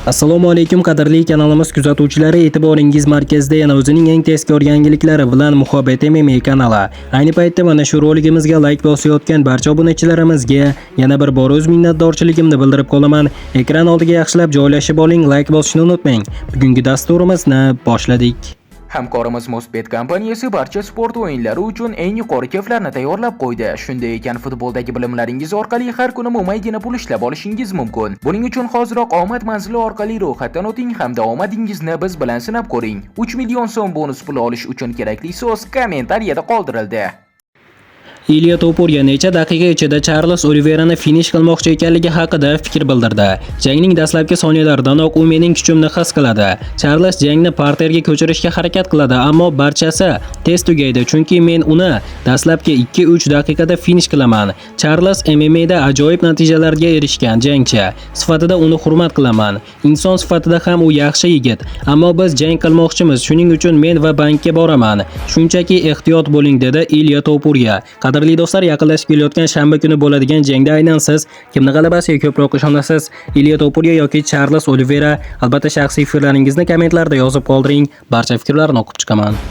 Assalomu alaykum qadrli kanalimiz kuzatuvchilari, e'tiboringiz markazida yana o'zining eng tezkor yangiliklari bilan Muhabbet MMA kanali. Ayni paytda mana shu roligimizga like bosayotgan barcha obunachilarimizga yana bir bor o'z minnatdorchiligimni bildirib qolaman. Ekran oldiga yaxshilab joylashib oling, like bosishni unutmang. Bugungi dasturimizni boshladik. Hamkorimiz Mosbet kompaniyasi barcha sport o'yinlari uchun eng yuqori kayflarni tayyorlab qo'ydi. Shunday ekan, futboldagi bilimlaringiz orqali har kuni mo'maygina pul ishlab olishingiz mumkin. Buning uchun hoziroq omad manzili orqali ro'yxatdan o'ting hamda omadingizni biz bilan sinab ko'ring. 3 million so'm bonus pul olish uchun kerakli so'z kommentariyada qoldirildi. Ilya Topuria necha daqiqa ichida Charles Oliveirani finish qilmoqchi ekanligi haqida fikr bildirdi. Jangning dastlabki soniyalardanoq u mening kuchimni his qiladi. Charles jangni parterga ko'chirishga harakat qiladi, ammo barchasi tez tugaydi, chunki men uni dastlabki 2-3 daqiqada finish qilaman. Charles MMA'da ajoyib natijalarga erishgan jangchi. Sifatida uni hurmat qilaman. Inson sifatida ham u yaxshi yigit, ammo biz jang qilmoqchimiz, shuning uchun men va bankka boraman. Shunchaki ehtiyot bo'ling, dedi Ilya Topuria. Qadrli do'stlar, yaqinlashib kelayotgan shanba kuni bo'ladigan jangda aynan siz kimni g'alabasiga ko'proq ishonasiz? Ilya Topuria yoki Charles Oliveira? Albatta shaxsiy fikrlaringizni kommentlarda yozib qoldiring. Barcha fikrlarni o'qib chiqaman.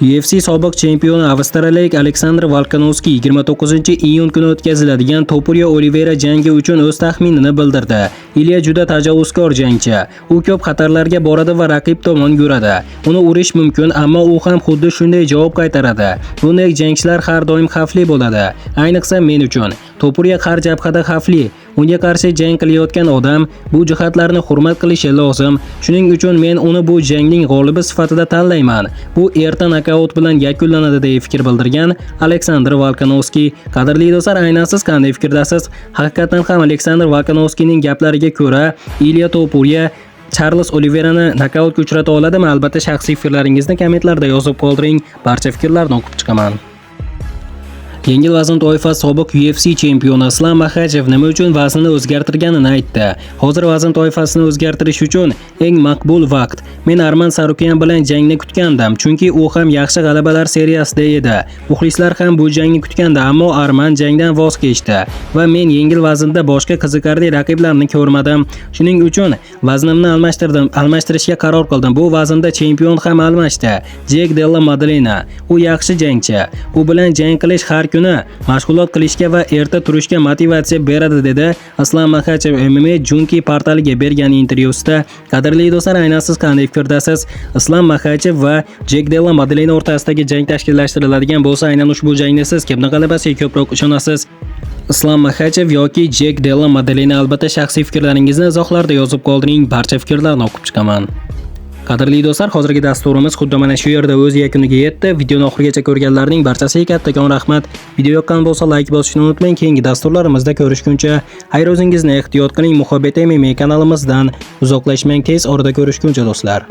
UFC sobiq chempioni avstraliyalik Aleksandr Volkanovski 29-iyun kuni o'tkaziladigan Topuria Oliveira jangi uchun o'z taxminini bildirdi. Ilya juda tajovuzkor jangchi. U ko'p xatarlarga boradi va raqib tomon yuradi. Uni urish mumkin, ammo u ham xuddi shunday javob qaytaradi. Bunday jangchilar har doim xavfli bo'ladi. Ayniqsa men uchun. Topuria har jabhada xavfli. Unga qarshi jang qilayotgan odam bu jihatlarni hurmat qilishi lozim. Shuning uchun men uni bu jangning g'olibi sifatida tanlayman. Bu erta nokaut bilan yakunlanadi deb fikr bildirgan Aleksandr Volkanovski. Qadrli do'stlar, aynan siz qanday fikrdasiz? Haqiqatan ham Aleksandr Volkanovskining gaplariga ko'ra Ilya Topuria Charles Oliveirani nokautga uchrata oladimi? Albatta shaxsiy fikrlaringizni kommentlarda yozib qoldiring. Barcha fikrlarni o'qib chiqaman. Yengil vazn toifasi sobiq UFC chempioni Islam Makhachev nima uchun vaznini o'zgartirganini aytdi. Hozir vazn toifasini o'zgartirish uchun eng maqbul vaqt. Men Arman Sarukyan bilan jangni kutgandim, chunki u ham yaxshi g'alabalar seriyasida edi. Muxlislar ham bu jangni kutgandi, ammo Arman jangdan voz kechdi va men yengil vaznda boshqa qiziqarli raqiblarni ko'rmadim. Shuning uchun vaznimni almashtirishga qaror qildim. Bu vaznda chempion ham almashdi. Jack Della Maddalena. U yaxshi jangchi. U bilan jang qilish har kuni mashg'ulot qilishga va erta turishga motivatsiya beradi, dedi Islam Makhachev MMA Junkie portaliga bergan intervyusida. Qadrli do'stlar, aynan siz qanday fikrdasiz? Islam Makhachev va Jack Della Maddalena o'rtasidagi jang tashkillashtiriladigan bo'lsa, aynan ushbu jangda siz kimni g'alabasiga ko'proq ishonasiz? Islam Makhachev yoki Jack Della Maddalena? Albatta shaxsiy fikrlaringizni izohlarda yozib qoldiring. Barcha fikrlarni o'qib chiqaman. Qadrli do'stlar, hozirgi dasturimiz xuddi mana shu yerda o'z yakuniga yetdi. Videoni oxirigacha ko'rganlarning barchasiga kattakon rahmat. Video yoqqan bo'lsa like bosishni unutmang. Keyingi dasturlarimizda ko'rishguncha xayr, o'zingizni ehtiyot qiling. Muhabbet MMA kanalimizdan uzoqlashmang. Tez orada ko'rishguncha do'stlar.